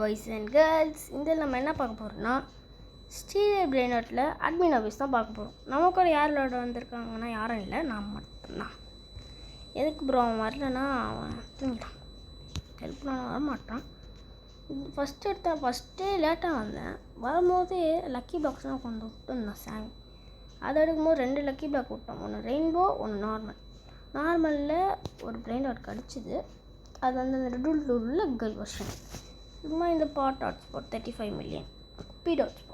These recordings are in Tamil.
Boys and girls. இதில் நம்ம என்ன பார்க்க போகிறோம்னா ஸ்டீரியோ பிரெயினோட்டில் அட்மின் ஆஃபீஸ் தான் பார்க்க போகிறோம். நம்ம கூட யாரோட வந்திருக்காங்கன்னா யாரும் இல்லை, நான் மட்டும்தான். எதுக்கு ப்ரோ அவன் வரலன்னா அவன் தூங்கிட்டான், ஹெல்ப் பண்ண வரமாட்டான். ஃபஸ்ட்டே லேட்டாக வந்தேன். வரும்போது லக்கி பாக்ஸ்லாம் கொண்டு விட்டுருந்தான் சாமி. அதை எடுக்கும்போது 2 லக்கி பிளாக் விட்டோம், ஒன்று ரெயின்போ ஒன்று நார்மலில் ஒரு பிரெயின் டாட் கிடச்சிது. அது வந்து அந்த ரெடுள்ள கேர்ள் வெர்ஷன். சும்மா இந்த dot spot 35 million dot spot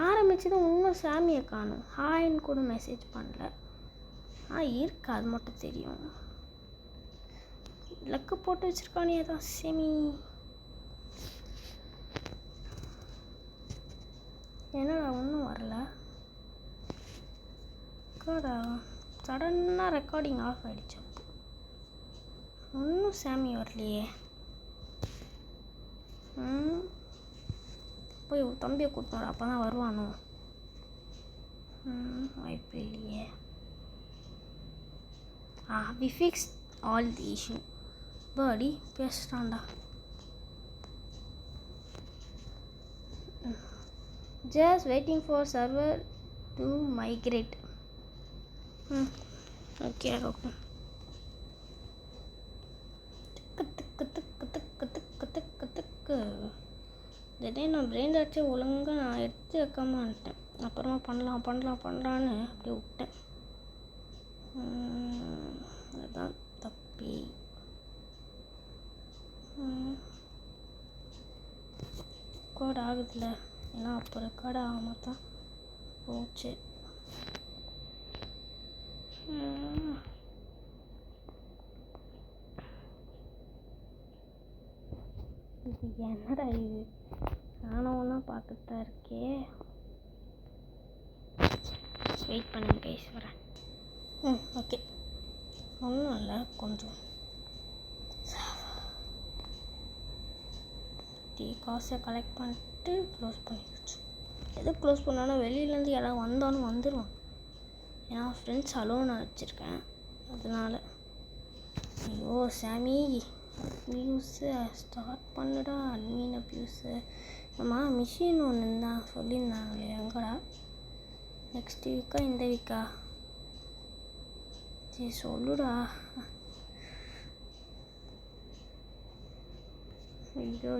ஆரம்பிச்சது. இன்னும் சாமியை காணும், ஹாய்ன்னு கூட மெசேஜ் பண்ணல. இருக்கு, அது மட்டும் தெரியும். லக்கு போட்டு வச்சுருக்கானே தான் செமி. என்னடா ஒன்றும் வரல, சடனாக ரெக்கார்டிங் ஆஃப் ஆகிடுச்சு. அப்போ ஒன்றும் சாமி வரலையே. போய் தம்பியை கூப்பிட்டு அப்போ தான் வருவானோ, வாய்ப்பு இல்லையே. We fix all the issue. பாடி பேசுகிறான்டா. Just waiting for server to migrate. Okay. திடீர்னு நான் பிரெயின் டாட்ஸே ஒழுங்காக நான் எடுத்து வைக்காம வந்துட்டேன். அப்புறமா பண்ணலான்னு அப்படியே விட்டேன். அதுதான் தப்பி. ரெக்கார்ட் ஆகுதுல்ல, ஏன்னா அப்போ ரெக்கார்ட் ஆகாமல் தான் போச்சு. இது என்னடா இது, நானும் ஒன்றா பார்த்துட்டு தான் இருக்கே. வெயிட் பண்ணுங்க கைஸ், வரேன். ஓகே, ஒன்றும் இல்லை, கொஞ்சம் காசை கலெக்ட் பண்ணிட்டு க்ளோஸ் பண்ணிடுச்சு. எது க்ளோஸ் பண்ணாலும் வெளியிலேருந்து யாராவது வந்தாலும் வந்துடுவாங்க. ஏன்னா ஃப்ரெண்ட்ஸ் அலோன் வச்சுருக்கேன், அதனால். ஐயோ சாமி, அப்யூஸு ஸ்டார்ட் பண்ணுடா, அட்மின் அப்யூஸு. மிஷின் ஒன்று தான் சொல்லியிருந்தாங்களே, எங்கடா? நெக்ஸ்ட் வீக்கா இந்த வீக்கா? சரி சொல்லுடா. ஐயோ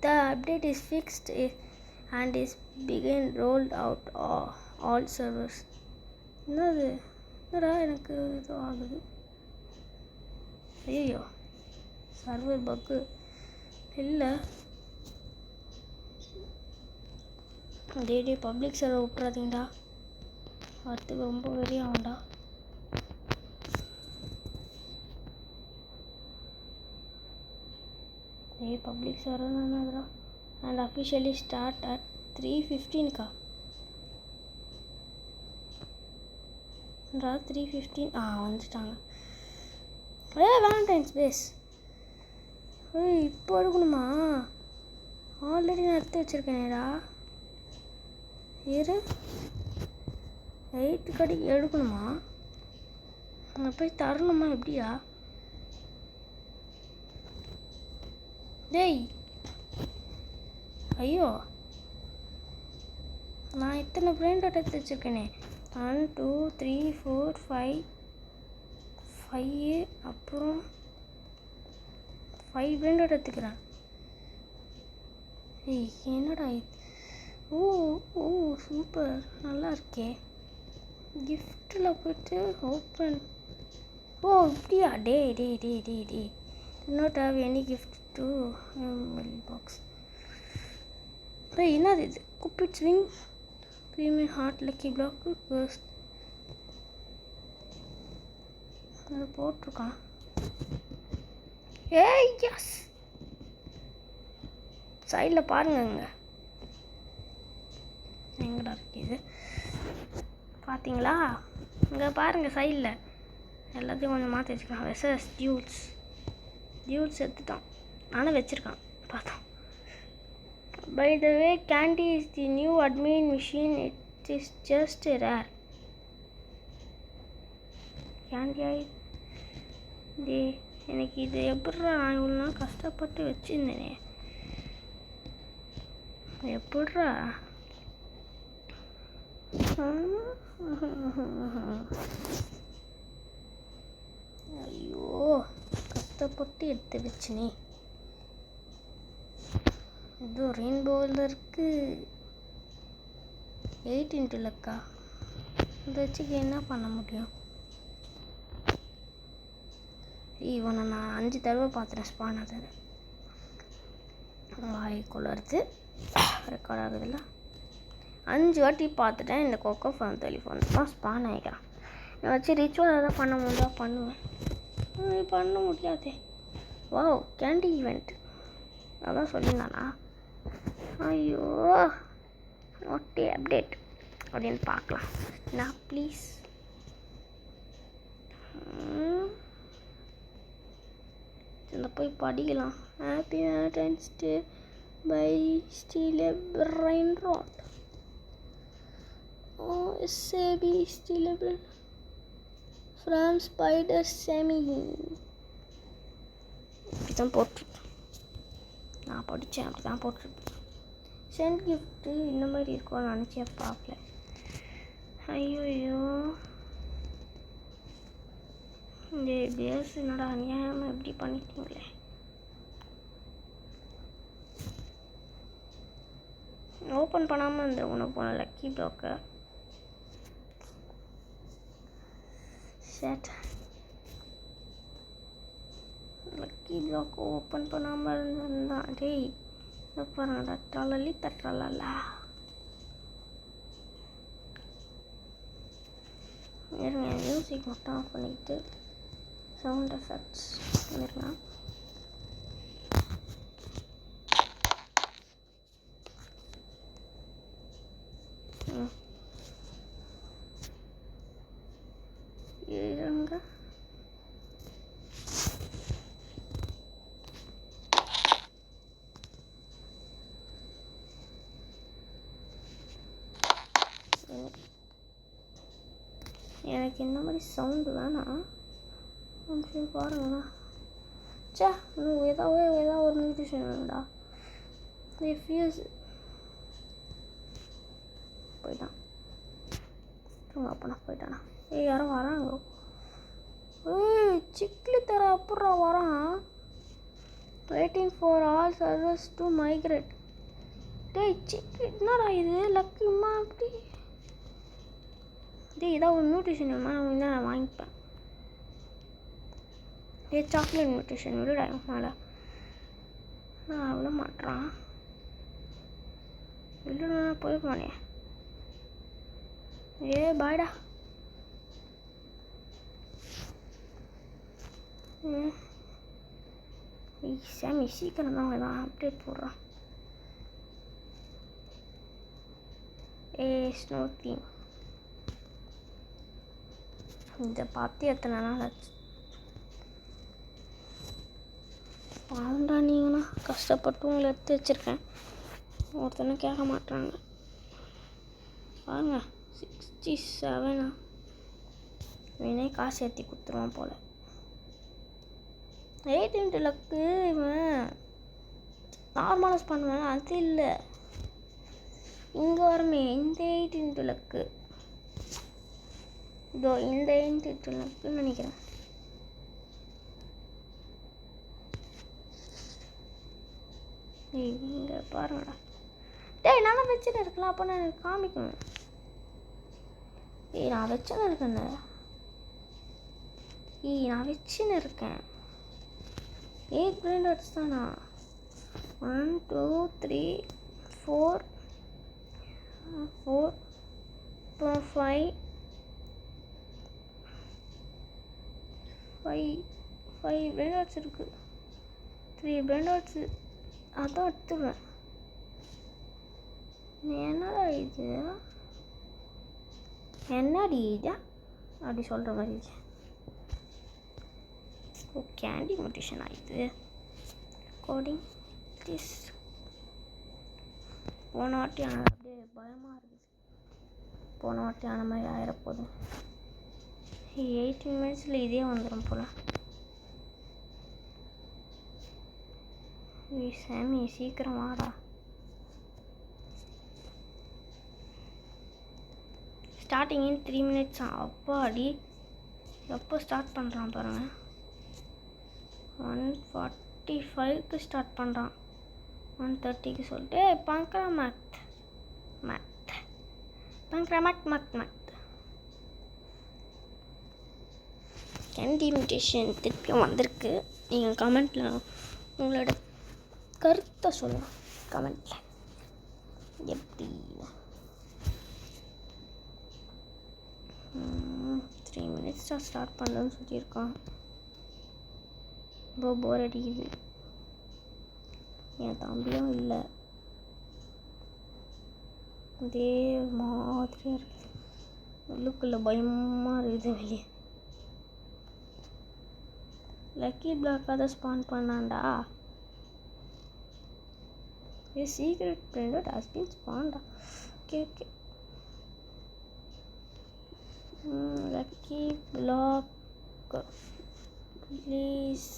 the update is fixed and is being rolled out all servers. என்னடா எனக்கு இது ஆகுது. ஐயோ சர்வர் பக்கு இல்லை. டே பப்ளிக் சர்வர் விட்டுறாதீங்கடா, வரத்துக்கு ரொம்ப வெறி ஆகும்டா. பப்ளிக் சர்வர் என்னதுடா? அண்ட் அஃபிஷியலி ஸ்டார்ட் அட் 3:15 3:15 வந்துட்டாங்க. வேலண்டைன்ஸ் பேஸ் இப்போ எடுக்கணுமா? ஆல்ரெடி நான் எடுத்து வச்சுருக்கேனேடா. 8 கடைக்கு எடுக்கணுமா? நான் போய் தரணுமா? எப்படியா? டேய் ஐயோ, நான் இத்தனை பிரெயின் டாட் எடுத்து வச்சுருக்கேனே. 1 2 3 4 5 அப்புறம் 5 பிரெயின் டாட் எடுத்துக்கிறேன். என்னடா இது? ஓ சூப்பர், நல்லா இருக்கே. கிஃப்டில் போய்ட்டு ஓப்பன். இப்படியா? டே not have any gift to mailbox. என்னது இது? Cupid swing premium heart lucky block first அது போட்டிருக்கான். எஸ் சைடில் பாருங்க, எங்கடா இருக்கு இது? பார்த்தீங்களா? இங்கே பாருங்கள், சைடில் எல்லாத்தையும் கொஞ்சம் மாற்றி வச்சுக்கலாம். வெசஸ் டியூட்ஸ் எடுத்துட்டான், ஆனால் வச்சுருக்கான் பார்த்தோம். By the way, Candy is the new admin machine. It is just rare. Candy, எனக்கு இது எப்பட்றா நான் இவ்வளோ நாள் கஷ்டப்பட்டு வச்சுருந்தேனே எப்பட்றா ஐயோ கஷ்டப்பட்டு எடுத்து வச்சுனே இது ரெயின்போவில் இருக்குது 8 இன்ட்டு லக்கா இதை வச்சுக்க என்ன பண்ண முடியும் இவனை நான் 5 தடவை பார்த்துட்டேன் ஸ்பான் அதை வாய்க்குள்ளே இருந்து ரெக்கார்ட் ஆகுதுல்ல 5 வாட்டி பார்த்துட்டேன் இந்த கொக்கோ ஃபோன் டெலிஃபோன் தான் ஸ்பான் ஆகிக்கிறான் நான் வச்சு ரிச்சுவல் எதாவது பண்ண முடியா பண்ணுவேன் பண்ண முடியாதே வாவ் கேண்டி ஈவெண்ட் அதான் சொல்லியிருந்தானா ஐயோ நோட்டி அப்டேட் அப்படின்னு பார்க்கலாம் நான் ப்ளீஸ் இந்த போய் படிக்கலாம் happy Valentine's day by steal a brainrot சேபி ஸ்டீலபிள் ஃப்ரம் ஸ்பைடர் செமி இப்படி தான் போட்டிருக்கேன் நான் படித்தேன் அப்படி தான் போட்டிருப்பேன் சென்ட் கிஃப்ட்டு இந்த மாதிரி இருக்கும்னு நினச்சே பார்க்கல ஐயோ இந்த பேஸ் என்னடா அநியாயமாக எப்படி பண்ணிட்டீங்களே ஓப்பன் பண்ணாமல் இருந்த உனக்கு போன லக்கி ப்ளாக்கை ஷட் லக்கி ப்ளாக் ஓப்பன் பண்ணாமல் இருந்திருந்தான் டேய் பாருங்கடா ட்ரலலி தட்ரலா இருங்க மியூசிக் மட்டும் ஆஃப் பண்ணிக்கிட்டு சவுண்ட் எஃபெக்ட்ஸ் இருங்க இருங்க எனக்கு இந்த மாதிரி சவுண்டு வேணாம் அப்படி பாருங்கண்ணா சே இன்னும் ஏதாவது ஒரு நியூட்ரிஷன் வேணும்டா ஃபியூஸ் போயிட்டான் அப்பனா போயிட்டானா யாரும் வராங்க சிக்லி தர அப்புறம் வரான் waiting for all servers to migrate டேய் சிக்லி என்னடா இது லக்கிமா அப்படி டேய் ஏதாவது ஒரு நியூட்ரிஷன் வேணுமா நான் வாங்கிப்பேன் டேய் சாக்லேட் நியூட்ரிஷன் விடுடா மேலே நான் அவ்வளோ மாட்டுறான் இல்லைண்ணா போயிருப்பானே பாய்டா சாமி சீக்கிரம் தான் ஏதாவது அப்டேட் போடுறான் ஸ்னோ தீம் இதை பார்த்து எத்தனை நாள் ஆச்சு பாவண்டா நீங்கண்ணா கஷ்டப்பட்டு உங்களை எடுத்து வச்சுருக்கேன் ஒருத்தனும் கேட்க மாட்டாங்க பாருங்க 67 இவனே காசு ஏற்றி கொடுத்துருவான் போல் 8 இன்ட்டு லக்கு இவன் நார்மலாக பண்ணுவேன் அது இல்லை இங்கே வரமே இந்த 8 இன்ட்டு லக்கு இதோ இந்த 8 இன்ட்டு லக்குன்னு நினைக்கிறேன் இங்கே பாருங்கடா டேய் நானும் வச்சுட்டு இருக்கலாம் அப்போ நான் எனக்கு காமிக்கணும் நான் வச்சுன்னு இருக்கேன்ல நான் வச்சுன்னு இருக்கேன் 8 பிராண்ட் அடிச்சு தானா 1 2 3 4 அப்புறம் 5 பிராண்ட் அடிச்சு இருக்கு 3 பிராண்ட் அடிச்சு அதான் எடுத்துருவேன் என்னடா இது என்னடி இதா அப்படி சொல்கிற மாதிரி ஓ கேண்டி மோட்டிஷன் ஆகிடுது ரெக்கார்டிங் ப்ளீஸ் போன வாட்டி ஆனால் அப்படியே பயமாக இருக்குது போன வாட்டி ஆன மாதிரி ஆயிரப்போதும் 18 மினிட்ஸில் இதே வந்துடும் போல் சாமி சீக்கிரம் வாடா. ஸ்டார்டிங் இன் 3 minutes. அப்பாடி எப்போ ஸ்டார்ட் பண்ணுறான் பாருங்கள். 1:45க்கு ஸ்டார்ட் பண்ணுறான். 1:30க்கு சொல்லிட்டு பங்க்ராமேட் கேண்டி இமிட்டேஷன் திருப்பியும் வந்திருக்கு. நீங்கள் கமெண்ட்டில் உங்களோட கருத்தை சொல்லுங்கள். கமெண்ட்டில் எப்படி 3 minutes ஸ்டார்ட் பண்ணுறேன்னு சொல்லியிருக்கான். ரொம்ப போர் அடிக்குது. என் தம்பியும் இல்லை. இதே மாதிரியாக இருக்குது. உள்ளுக்குள்ளே பயமாக இருக்குது. வெளியே லக்கி பிளாக்காக தான் ஸ்பான் பண்ணான்டா. சீக்ரெட் பிரிண்டட் ஹஸ் பீன் ஸ்பான்டா. Okay lucky block please.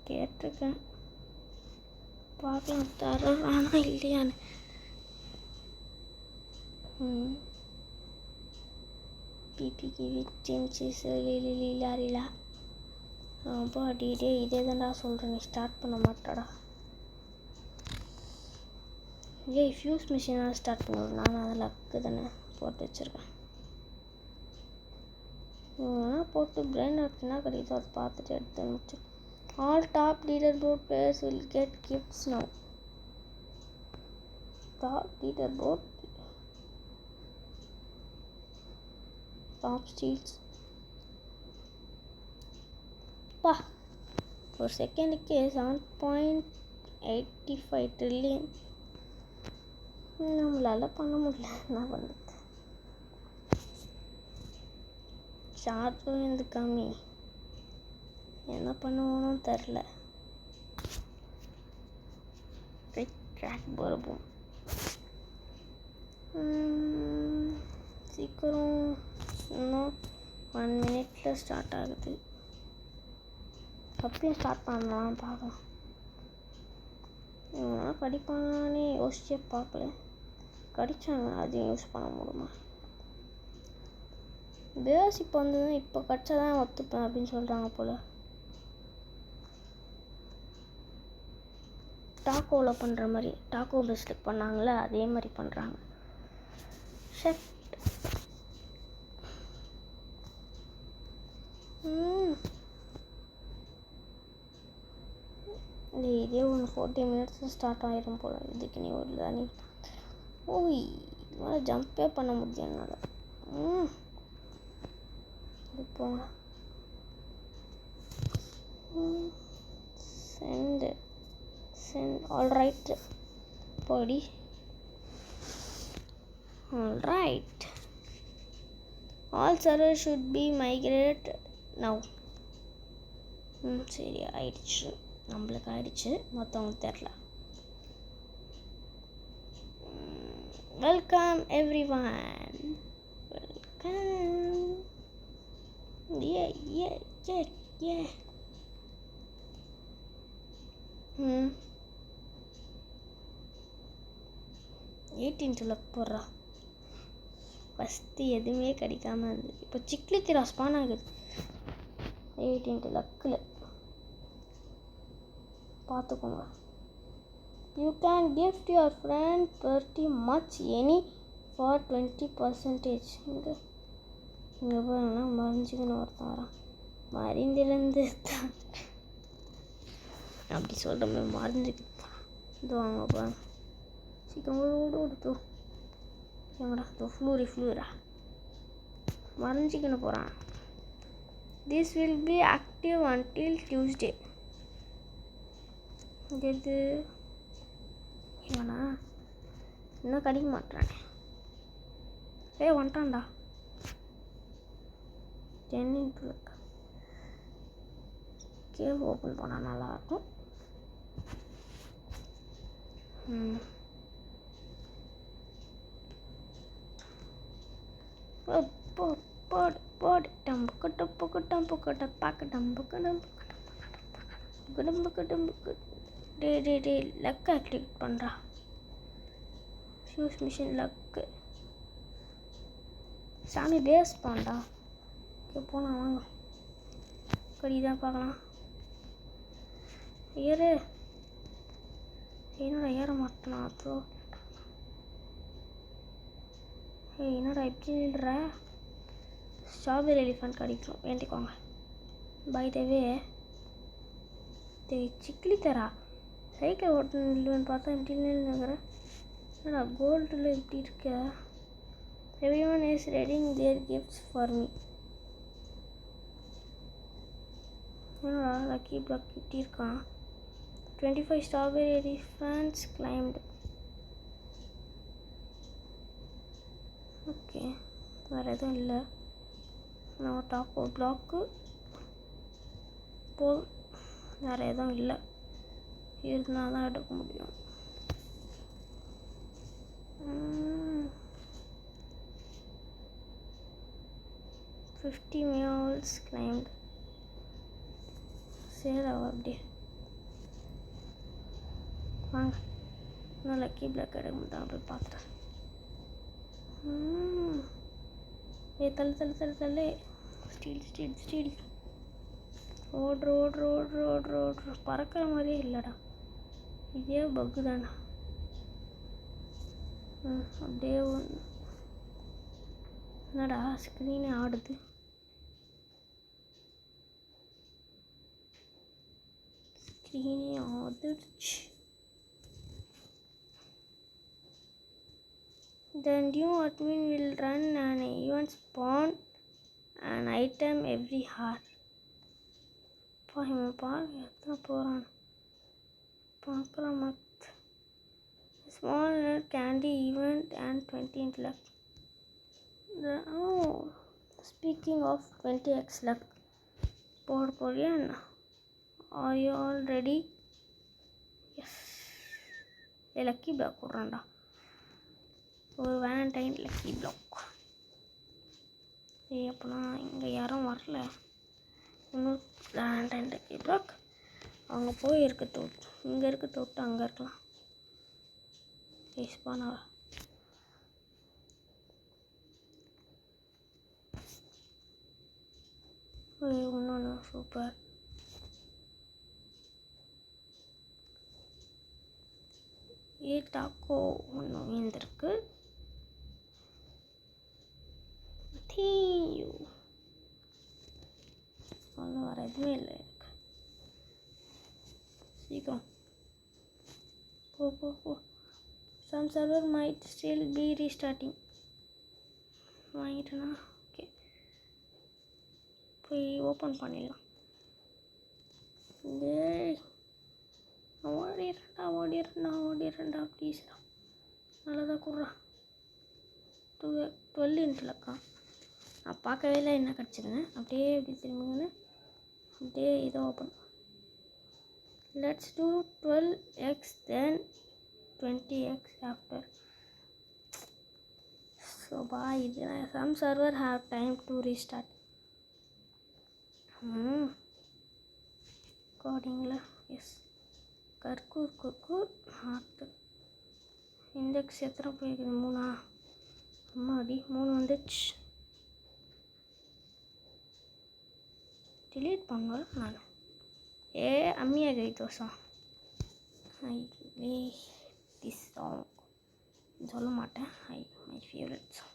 கேட்டிருக்கேன், பார்க்கலாம் தரானா இல்லையான்னு. பிபிக்கு விட்டின்லா ரொம்ப அடிடே. இதே தான்டா சொல்கிறேன், நீ ஸ்டார்ட் பண்ண மாட்டாடா. ஃபியூஸ் மிஷினாக ஸ்டார்ட் பண்ணுவோம். நான் அதில் லக்கு தானே போட்டு வச்சுருக்கேன். போட்டு பிரெயின் எடுத்துனா கிடையாது. அதை பார்த்துட்டு எடுத்து முடிச்சு. All top leader board players will get gifts now. Top leader board top steals. பா ஒரு செகண்டுக்கு 7.85 ட்ரில்லியன். நம்மளால் பண்ண முடியல. என்ன பண்ணுறது? சார்ஜும் இந்த கம்மி. என்ன பண்ணுவோன்னு தெரில. ட்ராக் போகிறப்போம் சீக்கிரம். இன்னும் 1 minute ஸ்டார்ட் ஆகுது. அப்பயும் ஸ்டார்ட் பண்ணலாம் பார்க்கலாம். இவங்களாம் கடிப்பாங்கன்னு யோசிச்சே பார்க்கல. கடிச்சாங்க, அதையும் யூஸ் பண்ண முடியுமா? பேஸ் இப்போ வந்து இப்போ கடிச்சா தான் ஒத்துப்பேன் அப்படின்னு சொல்கிறாங்க போல். டாக்கோவில் பண்ணுற மாதிரி, டாக்கோ பெஸ்ட்டுக்கு பண்ணாங்களே அதே மாதிரி பண்ணுறாங்க. ஷெட் இதே ஒன்று 40 minutes ஸ்டார்ட் ஆகிரும் போல். இதுக்கு நீ ஒரு தானே இதனால் ஜம்பே பண்ண முடியும் என்னால். போங்க. சென்ட் ஆல்ரைட் போடி. Alright all server should be migrate now. சரி ஆயிடுச்சு. நம்மளுக்கு ஆயிடுச்சு, மற்றவங்களுக்கு தெரில. Welcome everyone. Welcome. Yeah. 18 luck போடுறா. ஃபஸ்ட்டு எதுவுமே கிடைக்காம இருந்தது. இப்போ சிக்லி திரா ஸ்பான் ஆகுது 18 லக்கில். பார்த்துக்கோங்க. You can gift your friend pretty much any for 20%. இங்கே போனா மறைஞ்சிக்கணும். ஒருத்தன் வரான். மறைந்திருந்து அப்படி சொல்கிற மறைஞ்சிக்கிட்டு இது வாங்க போகிறேன். சீக்கிரம் ஓடு. எங்கடா ஃப்ளூரா மறைஞ்சிக்கணும் போகிறான். This will be active until Tuesday. இது இவனா இன்னும் கடிக்க மாட்டானே. வந்துட்டான்டா. 10 இருக்கு. கேவ் ஓப்பன் பண்ணால் நல்லாயிருக்கும். போடு டம்புக்கு டம்புக்கு டம்புக்கு டப்பாக்கு டம்புக்கு டம்புக்கு. குடும்பு டே லக் ஆக்டிவேட் பண்ணுறா. ஃபியூஸ் மிஷின் லக்கு சாமி பேஸ் பண்ணா. ஓகே போகலாம் வாங்க. கடி தான் பார்க்கலாம். ஏறு. என்னடா ஏற மாட்டேனா? அதோ என்னடா இப்படி நில்ற? ஸ்ட்ராபெரி எலிஃபண்ட் கிடைக்கும், வேண்டிக்கோங்க. By the way சிக்லி Tura cycle ஓட்டு நில்லுன்னு பார்த்தா இப்படி நில்லுங்கிறேன். என்னடா கோல்டில் இப்படி இருக்க? Everyone is reading their gifts for me. என்னடா லக்கி பிளாக் இப்படி இருக்கான்? 25 ஸ்ட்ராபெரி எலிஃபண்ட்ஸ் கிளைம்டு. ஓகே வேறு எதுவும் இல்லை. நான் டாக்கோ பிளாக்கு போதும், வேறு எதுவும் இல்லை. இருந்தால் தான் எடுக்க முடியும். 50 mules climbed. சரி அப்படியே வாங்க. இன்னும் லக்கி பிளாக் எடுக்க தான் போய் பார்த்துட்டேன். தள்ளு ஸ்டீல் ஓடுற பறக்கிற மாதிரியே இல்லைடா. இதே பக்கு தானே. அப்படியே என்னடா ஸ்க்ரீனே ஆடுது. ஸ்க்ரீனே ஆடுச்சு. The new admin will run an event spawn an item every hour. பாருங்க எத்தனை போகிறான் பார்க்கலாம். Small candy event and 20 luck. Speaking of 20x luck, போறியா? Are you all ready? Yes. Lucky block போடுறான்டா. ஒரு வேலண்டைன் லக்கி பிளாக். அப்போனா இங்கே யாரும் வரல. இன்னும் வேலண்டைன் லக்கி பிளாக் அவங்க போய் இருக்க தோட்டு, இங்கே இருக்க தோட்டு அங்கே இருக்கலாம். ஸ்பானா இன்னொன்று சூப்பர். டாக்கோ ஒன்று வீழ்ந்திருக்கு. ஒன்றும் வர எதுவுமே இல்லை எனக்கு. சீக்கிரம் போ. Some server might still be restarting. வாங்கிட்டேனா? ஓகே போய் ஓப்பன் பண்ணிடலாம். ஓடிடுறா ப்ளீஸ்டா. நல்லதாக கூடுறா. 12 லக்கா. நான் பார்க்கவே இல்லை என்ன கிடச்சிதுன்னு. அப்படியே இப்படி திரும்பிங்கன்னு அப்படியே இதை open. Let's do 12x then 20x after. So bye. Some server have time to restart. கோடிங்கில் எஸ். கர்கூர் ஹார்ட்டு. இண்டெக்ஸ் எத்தனை போயிருக்குது? 3. அம்மாடி 3 வந்துச்சு. डिलीट பண்ணுவேன் நான். அம்மியா கை தோசா. திஸ் சாங் சொல்ல மாட்டேன். My favourite song.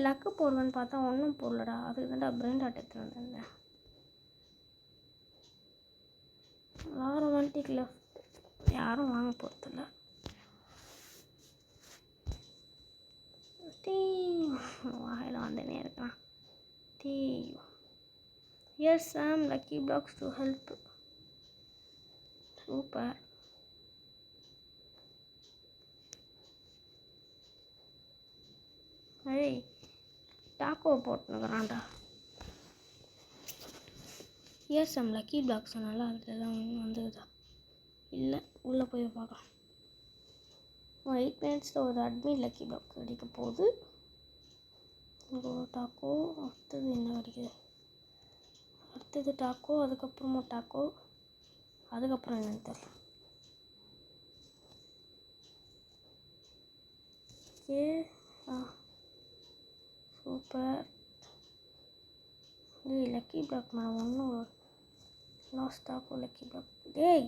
லக்கு போடுவேன்னு பார்த்தா ஒன்றும் போடலடா. அதுக்கு தான்டா பிரெயின் டாட் எடுத்துகிட்டு வந்திருந்தேன். ரொமான்டிக் லெஃப்ட் யாரும் வாங்க போகிறதில்ல. வாயில் வந்துனே இருக்கான். Here's some lucky blocks to help. Super. Hey, taco போட்டுனுக்குறான்டா. Here's some lucky blocks. நல்லா அதுதான் வந்துதா இல்லை உள்ளே போய் பார்க்கலாம். 8 minutes ஒரு அட்மின் லக்கி பிளாக் கிடைக்க போகுது. ஒரு டாக்கோ. அடுத்தது என்ன கிடைக்குது? அடுத்தது டாக்கோ, அதுக்கப்புறமா டாக்கோ. அதுக்கப்புறம் என்னன்னு தெரியல. Okay super. டேய் லக்கி பிளாக் மேடம் ஒன்றும் லாஸ்ட் ஆகும். லக்கி பிளாக் டேய்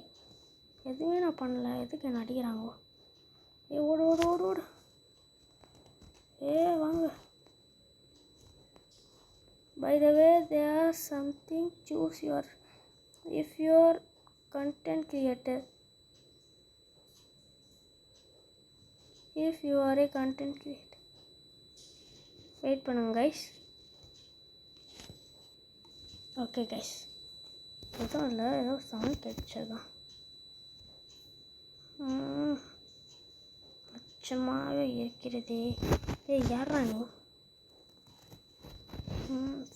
எதுவுமே நான் பண்ணல, எதுக்கு என்ன அடிக்கிறாங்க? ஓடு ஓடு ஓடு ஓடு. வாங்க. By the way, there's something choose your if you're content creator. If you are a content creator. Wait பண்ணுங்க guys. Okay guys. எதுவும் இல்லை, ஏதோ சவுண்ட் கேட்டுச்சதான். அச்சமாகவே இருக்கிறதே. யாரா நீ?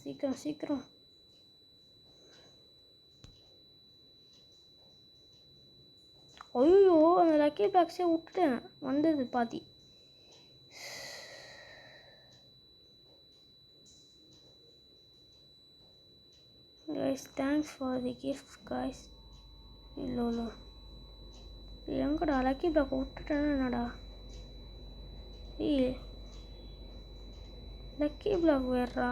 சீக்கிரம் சீக்கிரம். ஐயோ அந்த லக்கி பிளாக்ஸே விட்டுட்டேன், வந்தது பாதி. guys thanks for the gift guys. இல்ல எங்கடா லக்கி பிளாக் விட்டுட்டேன்னா என்னடா? லக்கி பிளாக் வேறா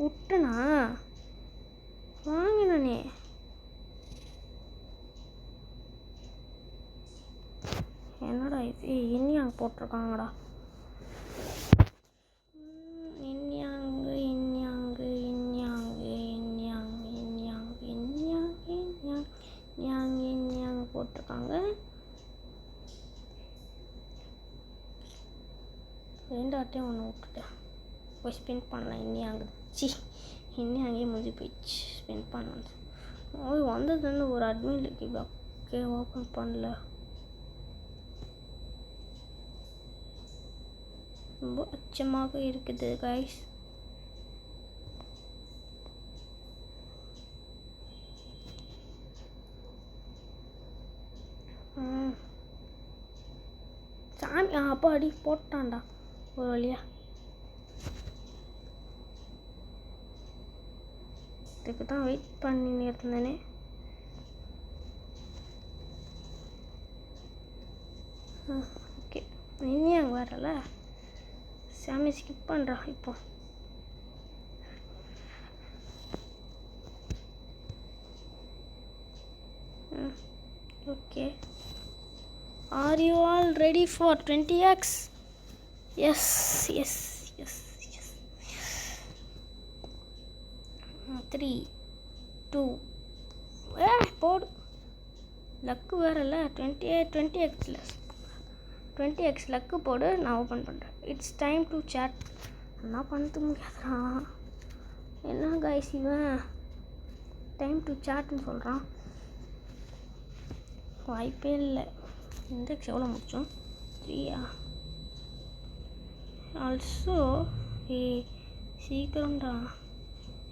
விட்டனா? வாங்கினே என்னடா இது? இனியாங்க போட்டிருக்காங்கடா. இனியாங்கு இனியாங்கு இனியாங்கு இனியாங்கு இனியாங்கு இனியாங்கு இனியாங்கு இனியாங்கு போட்டிருக்காங்க. ரெண்டாட்டையும் ஒன்று விட்டுட்டேன், போய் ஸ்பெண்ட் பண்ணலாம். இனியாங்கு இன்னும் அங்கேயே முடிஞ்சு போயிடுச்சு. ஸ்பெண்ட் பண்ண வந்ததுன்னு ஒரு அட்மின் லக்கி பிளாக்கே ஓப்பன் பண்ணல. ரொம்ப அச்சமாக இருக்குது கைஸ். சாமி அப்பா அடி போட்டான்டா ஒரு வழியா. இதுக்கு தான் வெயிட் பண்ணி இருந்தேனே. ஓகே இனி அங்கே வரல, சாமி ஸ்கிப் பண்ணுறா இப்போ. Okay are you all ready for 20x? Yes yes yes yes. 3 2 போடு. லக்கு வேறல்ல. 20x லக்கு போடு, நான் ஓப்பன் பண்ணுறேன். It's time to sad. என்ன பண்ண முடியாதுடா. என்ன கைஸ் இவன் டைம் டு சேட்னு சொல்கிறான். வாய்ப்பே இல்லை. இண்டெக்ஸ் எவ்வளோ முடிச்சோம்? 3 also சீக்கிரம்டா.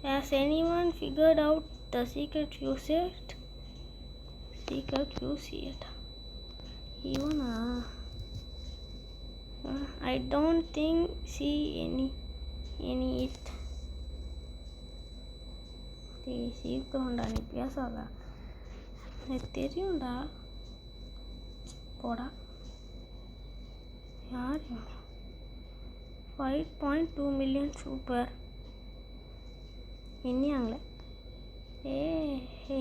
Has anyone figured out the secret fuse yet? Even I don't think see any it. சீக்கிரம்டா, நீ பேசாத, எனக்கு தெரியும்டா. போடா. யார் 5.2 மில்லியன் சூப்பர். இன்னியாங்களே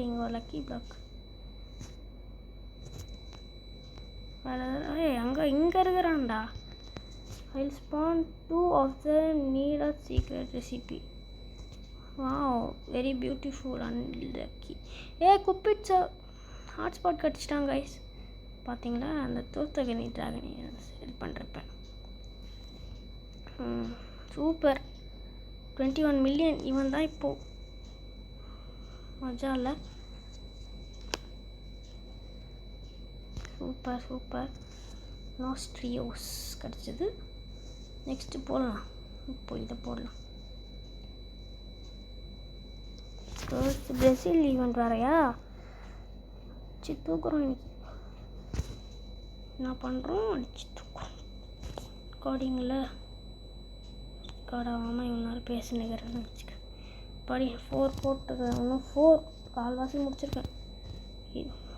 இங்கே ஒரு லக்கி பிளாக். அங்கே இங்கே இருக்கிறான்டா. I'll spawn 2 of the needed secret recipe. Wow, very beautiful and lucky. Cupid's hotspot கட்டிச்சிட்டாங்க கைஸ். பார்த்தீங்களா? அந்த தோத்தகனி டிராகனி செல் பண்ணுறப்ப. சூப்பர். 21 மில்லியன் இவன் தான் இப்போது. மஜா இல்லை? Super super. நாஸ்ட்ரியோஸ் கிடச்சிது. நெக்ஸ்ட்டு போடலாம். இப்போ இதை போடலாம். பிரேசில் ஈவெண்ட் வேறையா? அடிச்சு தூக்குறோம் இன்னைக்கு. என்ன பண்ணுறோம்? அடிச்சு தூக்குறோம். ரெக்கார்டிங்கில் ரெக்கார்டாகாமல் இவ்வளோ நேரம் பேசினுக்கிறேன்னு வச்சுக்க. அப்பாடி 4 போட்டுருக்கேன். இன்னும் 4 கால்வாசி முடிச்சிருக்கேன்.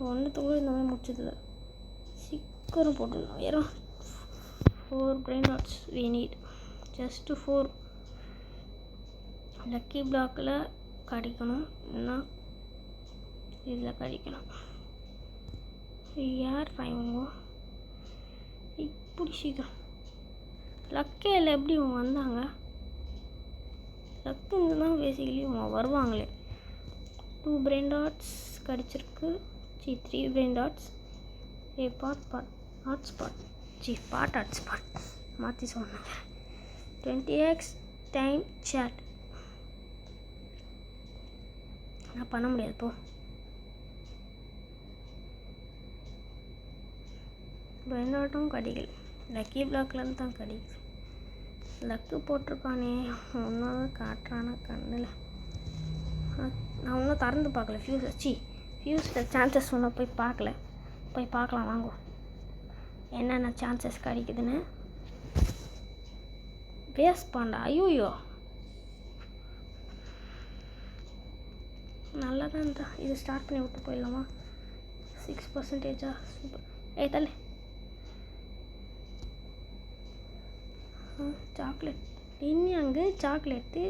ஒன்றுத்துக்குள்ள இந்த மாதிரி முடிச்சதில்லை. சீக்கிரம் போட்டுடணும். வேறு 4 brain dots we need. just 4 lucky பிளாக்கில் கிடைக்கணும். இல்லைன்னா இதில் கிடைக்கணும். யார் ஃபைவங்க இப்படி சீக்கிரம் லக்கே இல்லை. எப்படி இவங்க வந்தாங்க? லக்குன்னு தான் பேசிக்கலி இவங்க வருவாங்களே. 2 brain dots கிடச்சிருக்கு. 3 brain dots. ஹாட்ஸ்பாட் ஹாட்ஸ்பாட் மாற்றி சொன்னாங்க. 20x time chat. நான் பண்ண முடியாது போ. brain dotடும் கிடைக்கல. லக்கி பிளாக்லேருந்து தான் கிடைக்குது. லக்கு போட்டிருக்கானே ஒன்றும் காட்டுறானா கண்ணில். நான் ஒன்றும் திறந்து பார்க்கல. ஃபியூஸில் சான்சஸ் ஒன்றும் போய் பார்க்கல. போய் பார்க்கலாம் வாங்குவோம் என்னென்ன சான்சஸ் கிடைக்குதுன்னு. வேஸ்ட் பண்ணா. ஐயோயோ நல்லா தான் இருந்தா. இது ஸ்டார்ட் பண்ணி விட்டு போயிடலாமா? 6%. சூப்பர். தள்ளு. சாக்லேட் இன்னி அங்கே சாக்லேட்டு.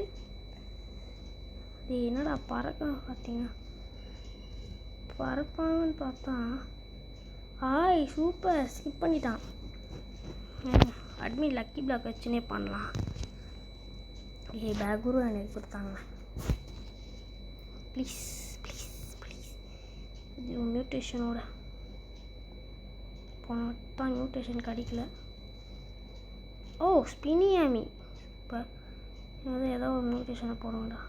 இது என்னடா பறக்க பார்த்தீங்க? பறப்பாங்கன்னு பார்த்தா சூப்பர். ஸ்கிப் பண்ணிட்டான். அட்மின் லக்கி பிளாக் வச்சுனே பண்ணலாம். பேகுரு எனக்கு கொடுத்தாங்க. Please please please. இது மியூட்டேஷனோட போனதான் மியூட்டேஷன் கிடைக்கல. ஸ்பினியாமி. இப்போ ஏதோ ஒரு மியூட்டேஷனை போடுவோம்டா.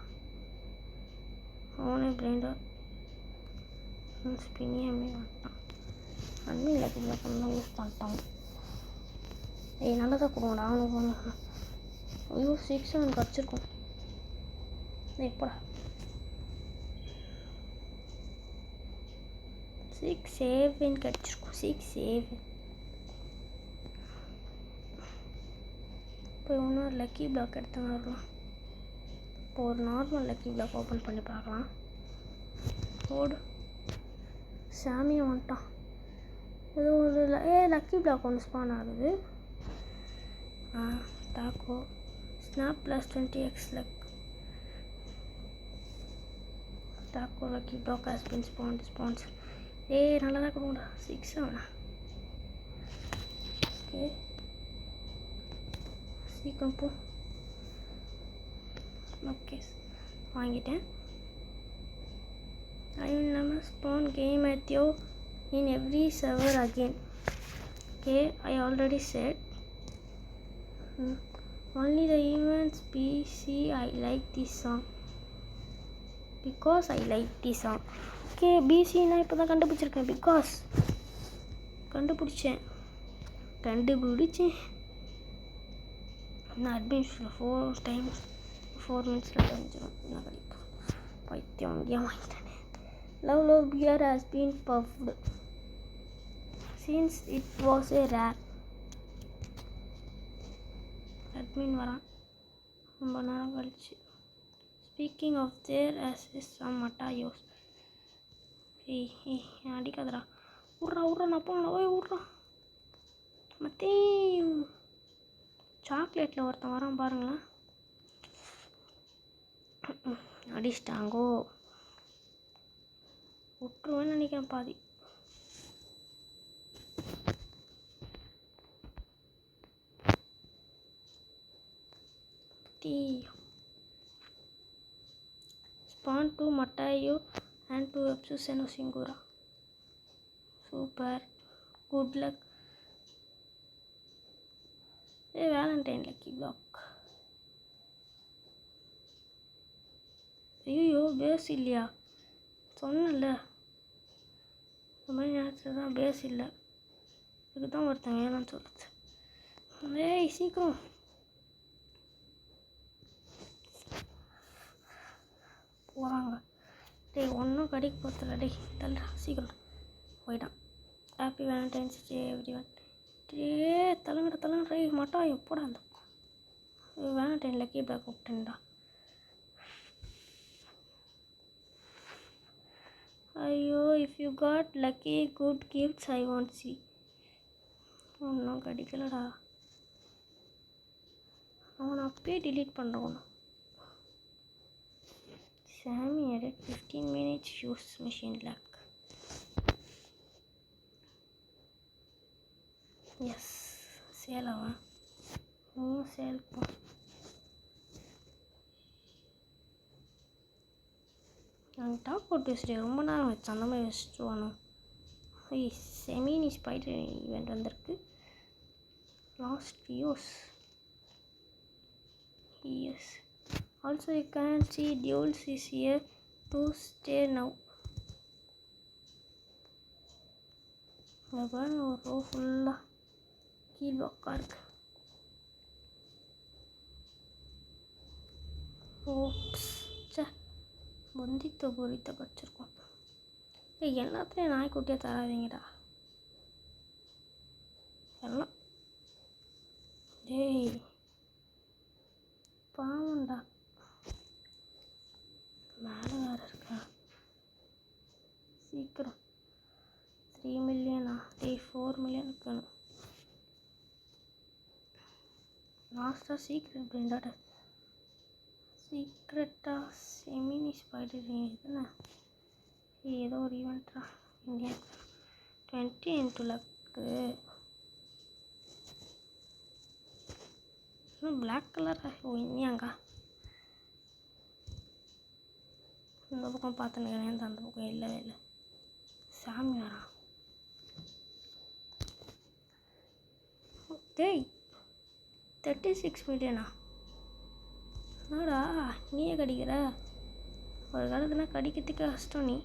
அவனே பிரெயின்டா ஸ்பினியாமி வந்துட்டான். அட்மின் லக்கி பிளாக் தான் யூஸ் பண்ணிட்டான். நல்லா தான் கொடுங்கடா அவனுக்கு ஒன்று. 6 அவனுக்கு கிடச்சிருக்கும். எப்படா 6 கிடச்சிருக்கும். 6 இப்போ இன்னொரு லக்கி பிளாக் எடுத்து வரலாம். இப்போ ஒரு நார்மல் லக்கி பிளாக் ஓப்பன் பண்ணி பார்க்கலாம். ஓடு. சாமியை வந்துட்டான். ஏதோ ஒரு லக்கி பிளாக் ஒன்று ஸ்பான் ஆகுது. Taco snap plus 20x luck. Taco lucky block has been sponsor. நல்லா தான் கொடுங்கடா. 6 அவனா. ஓகே சீக்கிரம் போ. ஓகே வாங்கிட்டேன். I will never spawn game at you in every server again. Okay, I already said. Only the events BC. I like this song because I like this song. Okay, BC நான் இப்போ தான் கண்டுபிடிச்சிருக்கேன். பிகாஸ் கண்டுபிடிச்சேன். நான் அட்மிஷனில் 4 times 4 minutes தெரிஞ்சிடும். என்ன கிடைக்கும்? பைத்தியம் ஏன் வாங்கிட்டேன். Love beer has been puffed since it was a rare. Admin வரான் ரொம்ப நேரம் கழிச்சு. Speaking of there as is some matayos. அடிக்காதடா. விட்றா நான் போனேன். விட்றா மத்தேயும். சாக்லேட்டில் ஒருத்தன் வரான் பாருங்களேன். அடிச்சிட்டாங்கோ. விட்டுருவேன்னு நினைக்கிறேன் பாதி. Spawn 2 Matayo and 2 Epsus and Singura. Super. Good luck. Valentine lucky block. ஐயோ பேஸ் இல்லையா? சொன்னல இந்த மாதிரி நேரத்தில் தான் பேஸ் இல்லை. இதுக்கு தான் ஒருத்தன் வேணான்னு சொல்லுது. சீக்கிரம் போகிறாங்க. ஒன்றும் கடைக்கு போகிறதில்ல. தள்ளுறா சீக்கிரம் போயிட்டான். Happy Valentine's Day every one. தலைங்கடா மட்டாயம் எப்போடா அந்த வேலண்டைன் லக்கி பிளாக் கூப்பிட்டேன்டா. If you got lucky good gifts I want see. ஒன்றும் கிடைக்கலடா. அவனை அப்பயே டிலீட் பண்ணுறவனா. சாமி edit 15 minutes use machine lag. Yes sale அவன் சேல் போ. நாங்கள் டாப் அவுட் டியூஸ்டே ரொம்ப நேரம் வச்சு அந்த மாதிரி வச்சுட்டு வரணும். செமினி ஸ்பைடர் ஈவெண்ட் வந்திருக்கு. Last views. Yes. Also you can see duels is here to stay now. ஒரு ரோ ஃபுல்லாக கீழ் உக்காக இருக்கு. ஓப்ஸ் சே பொந்தித்த பொரித்த கடிச்சிருக்கோம். எல்லாத்துலேயும் நாய்க்குட்டியை தராதீங்கடா எல்லாம். டேய் பாவண்டா. மேலே வேறு இருக்கா. சீக்கிரம் 3 மில்லியனா? டேய் 4 மில்லியன் இருக்கணும். லாஸ்ட்டாக சீக்ரெட் பிரிண்டாட சீக்ரெட்டாக செமினி ஸ்பைடர் இதுதானே. ஏதோ ஒரு ஈவெண்ட்ரா India 20 into luck. Black colour. ஓ இனியாங்க இந்த பக்கம் பார்த்துன்னு அந்த பக்கம் இல்லவே இல்லை. சாமி வரான். டேய் 36 மில்லியனா? என்னடா நீயே கடிக்கிற? ஒரு காலத்துல கடிக்கிறதுக்கு கஷ்டம். நீ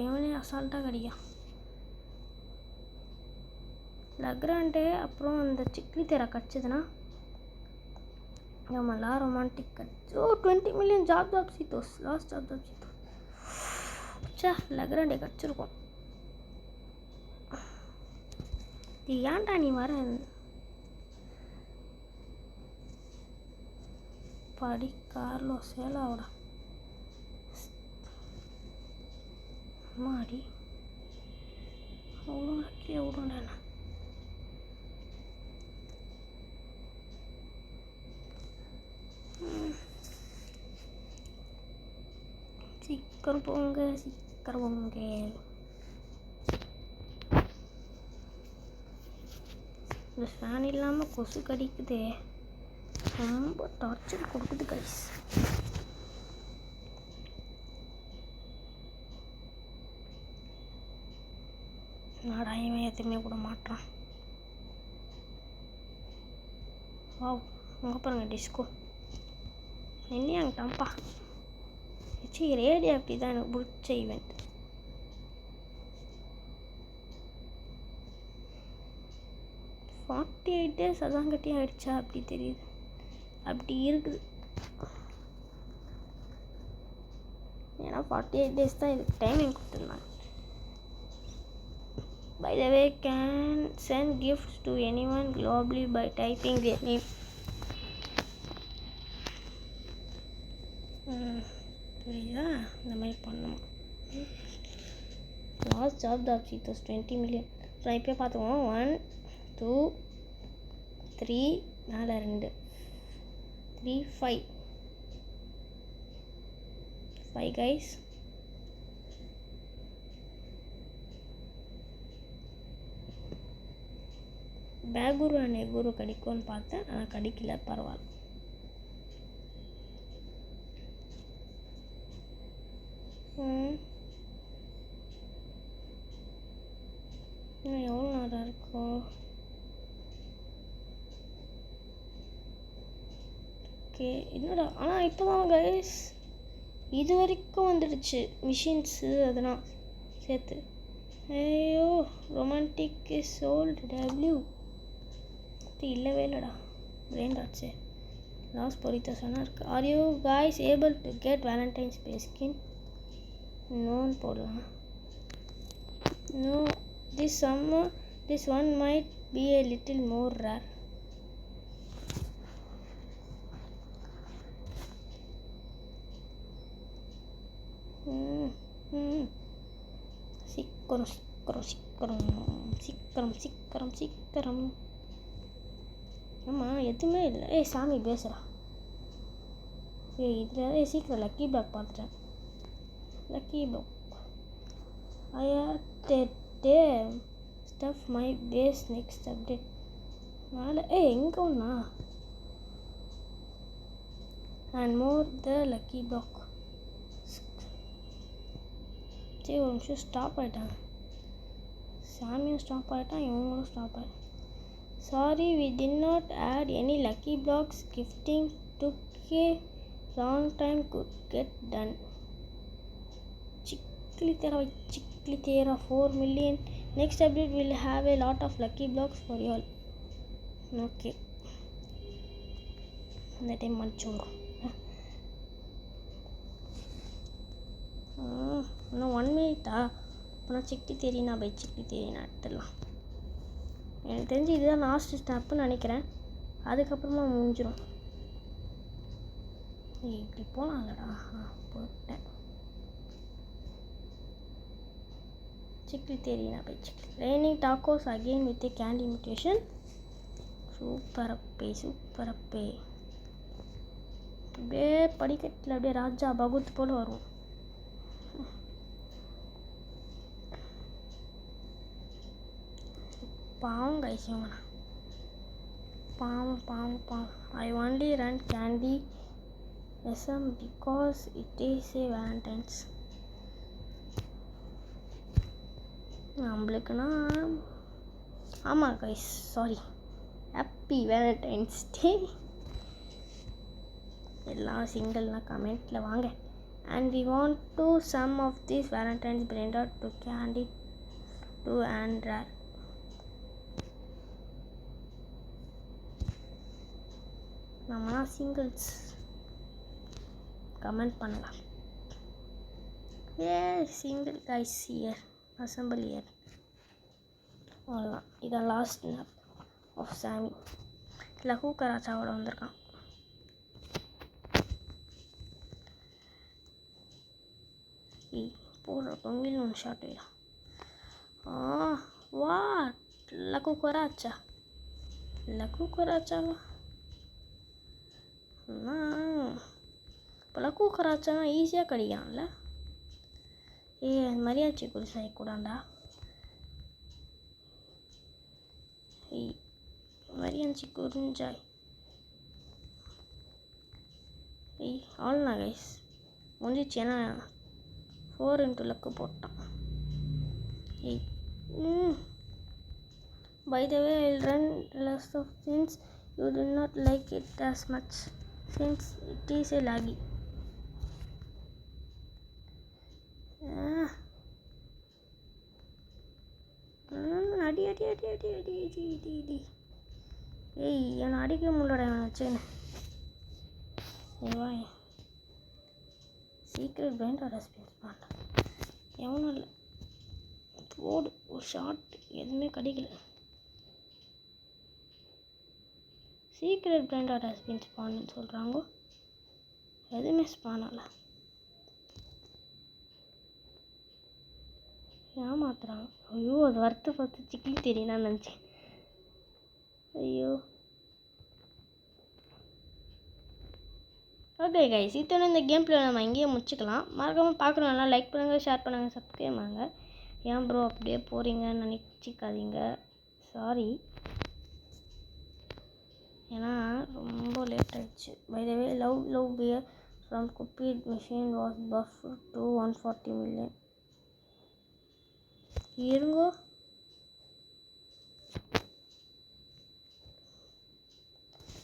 இவனே அசால்ட்டாக கடிக்கான். லக்ராண்டே அப்புறம் அந்த சிக்லி தேரா கடிச்சதுன்னா ஆமாம்லாம் ரொமான்டிக் கட்சி. ஓ 20 மில்லியன் ஜாப் சீத்தோஸ். லாஸ்ட் ஜாப் சீத்தோஸ். சே லக்ராண்டே கடிச்சிருக்கோம். ஏன்டா நீ வர படி கார்லோ சேலாவோட மாடி விடுண்டா கீழே விடுண்டா. என்ன சீக்கிரம் போங்க சீக்கிரம் போங்க. இந்த ஃபேன் இல்லாமல் கொசு கடிக்குது. ரொம்ப டார்ச்சர் கொடுக்குது கைஸ். நாடாயமே எதுவுமே கூட மாட்டான். வாவ் உங்கள் பாருங்க டிஸ்கோ என்னையாங்கிட்டான்ப்பா. சரி ரேடியோ அப்படி தான் எனக்கு பிடிச்ச ஈவெண்ட். ஃபார்ட்டி 8 days அதான் கட்டி ஆகிடுச்சா அப்படி தெரியுது. அப்படி இருக்குது. ஏன்னா 48 days தான் இதுக்கு டைமிங் கொடுத்துருந்தாங்க. By the way, can send gifts to anyone globally by typing their name. புரியுதா? இந்த மாதிரி பண்ணணும். லாஸ்ட் ஜாப் சீத்தோஸ் 20 மில்லியன். நான் இப்போ பார்த்துக்குவோம். 1 2 3 4 2 3 5 கைஸ். பேகுரு அண்ட் எகுரு கடிக்கும்னு பார்த்தேன். ஆனால் கடிக்கல. பரவாயில்ல. எவ்வளோ நேரம் இருக்கும்? ஓகே என்னடா ஆனால் இப்போ தான் கைஸ் இது வரைக்கும் வந்துடுச்சு மிஷின்ஸு அதெல்லாம் சேர்த்து. ஐயோ ரொமான்டிக் இஸ் சோல்டு டபிள்யூ இல்லவே இல்லைடா. பிரெயின் டாட்ஸே லாஸ்ட் பொரித்த சொன்னா இருக்கு. Are you guys able to get Valentine's Day skin? நோன்னு போடலாம். No this one might be a little more rare. சீக்கிரம். ஆமாம் எதுவுமே இல்லை. சாமி பேசுகிறா. இதில் சீக்கிரம் லக்கி பிளாக் பார்த்துட்டேன். Lucky block I stuff my base next update மேலே எங்கே ஒன்றா and more the lucky block. சரி ஒரு நிமிஷம் ஸ்டாப் ஆகிட்டாங்க. சாமியும் ஸ்டாப் ஆகிட்டான், இவங்களும் ஸ்டாப் ஆகிட்டான். Sorry we did not add any lucky blocks. Gifting took a long time to get done. Chiklitera 4 million. Next update will have a lot of lucky blocks for you all. Okay. இந்த டைம் மன்னிச்சோம். இன்னும் 1 மினிட்டா? அப்போனா சிக்லி தெரியினா எடுத்துடலாம். எனக்கு தெரிஞ்சு இதுதான் லாஸ்ட் ஸ்டெப்புன்னு நினைக்கிறேன். அதுக்கப்புறமா முடிஞ்சிடும். இப்படி போகலாம்லடா. போட்டேன். சிக்லி தெரியினா raining tacos again with a candy imitation. Super அப்பே. அப்படியே படிக்கட்டில் அப்படியே ராஜா பகவத் போல் வரும். பாவம் கைஸ் இவங்கண்ணா. பாவம். I only run candy SM because it is a Valentine's. நம்மளுக்குன்னா ஆமாம் கைஸ், சாரி, ஹாப்பி வேலண்டைன்ஸ் டே. எல்லாம் சிங்கிள்லாம் கமெண்ட்டில் வாங்க. And we want to some of these Valentine's Brenda to candy to and rare. நம்மனா சிங்கிள்ஸ் கமெண்ட் பண்ணுங்க. Single guys here assemble here. அவ்வளோதான். இதான் லாஸ்ட் ஸ்னாப் ஆஃப் சாமி. லகு கராச்சாவோட வந்திருக்கான். போடுற தொங்கில் ஒன்று ஷார்ட் வைடா. வா லகு கராச்சாவா? இப்போ லகு கராச்சானா ஈஸியாக கிடைக்கான்ல. மரியாச்சி குருசாய் கூடாண்டா. மரியாச்சி குறிஞ்சாய். ஆல்னா கைஸ் முடிஞ்சிச்சு. ஏன்னா 4 into லக்கு போட்டான். By the way, I'll run less of since you do not like it as much since it is a laggy. அடி என்னை அடிக்க முடியலடா வச்சுன்னு. வாய் சீக்ரெட் பிராண்ட் ரெஸ்பான்ஸ் பண்ண எவனும் இல்லை. போடு ஒரு ஷார்ட் எதுவுமே கிடைக்கல. சீக்ரெட் பிராண்ட் ரெஸ்பான்ஸ் ஸ்பான்னு சொல்கிறாங்க, எதுவுமே ஸ்பானல. ஏமாத்துறாங்க. ஐயோ அது வருத்தப்பட்டு சிக்லி தெரியும்னா நினச்சேன். ஐயோ ஓகே கைஸ், இத்தனை இந்த கேம் பிளே நம்ம இங்கேயே முடிச்சுக்கலாம். மறக்காமல் பார்க்குறோம்னா லைக் பண்ணுங்கள், ஷேர் பண்ணுங்கள், சப்ஸ்கிரைப் பண்ணுங்கள். ஏன் ப்ரோ அப்படியே போகிறீங்கன்னு நினச்சிக்காதீங்க, சாரி. ஏன்னா ரொம்ப லேட் ஆகிடுச்சு. By the way love bear from cupid machine was buff to 140 million. இருங்கோ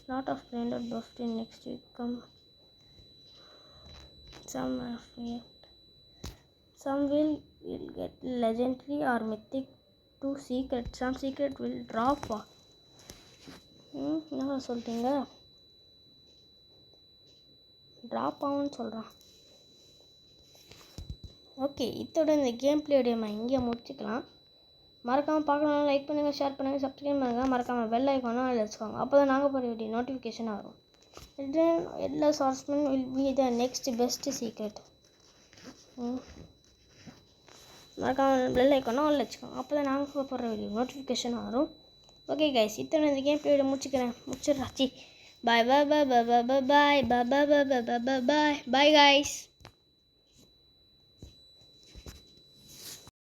lot of branded buffed in next week come. Some will get legendary or mythic to secret. Some secret will drop. என்ன சொல்கிறீங்க? ட்ராப் ஆகும்னு சொல்கிறான். ஓகே, இதோட இந்த கேம் பிளேயோடைய நம்ம இங்கே முடிச்சுக்கலாம். மறக்காமல் பார்க்கணுன்னா லைக் பண்ணுங்கள், ஷேர் பண்ணுங்கள், சப்ஸ்கிரைப் பண்ணுங்கள். மறக்காமல் பெல் ஐக்கானும் அதில் வச்சுக்கோங்க. அப்போ தான் நாங்கள் போகிற வீடியோ நோட்டிஃபிகேஷனாக வரும். எல்லா சார்ஸ்மென் will be the next best secret. மறக்காம பெல் ஐக்கானும் ஆல் வச்சுக்கோங்க. அப்போ தான் நாங்கள் போடுற வீடியோ நோட்டிஃபிகேஷன் வரும். ஓகே கைஸ், இத்தனை இந்த கேம் பிளேயோட முடிச்சிடுறாச்சி. பாய் பாய் பாய் பாய் பாய் பாய் பாய் பாய் பாய் பாய் பாய் பாய் பாய் கைஸ்.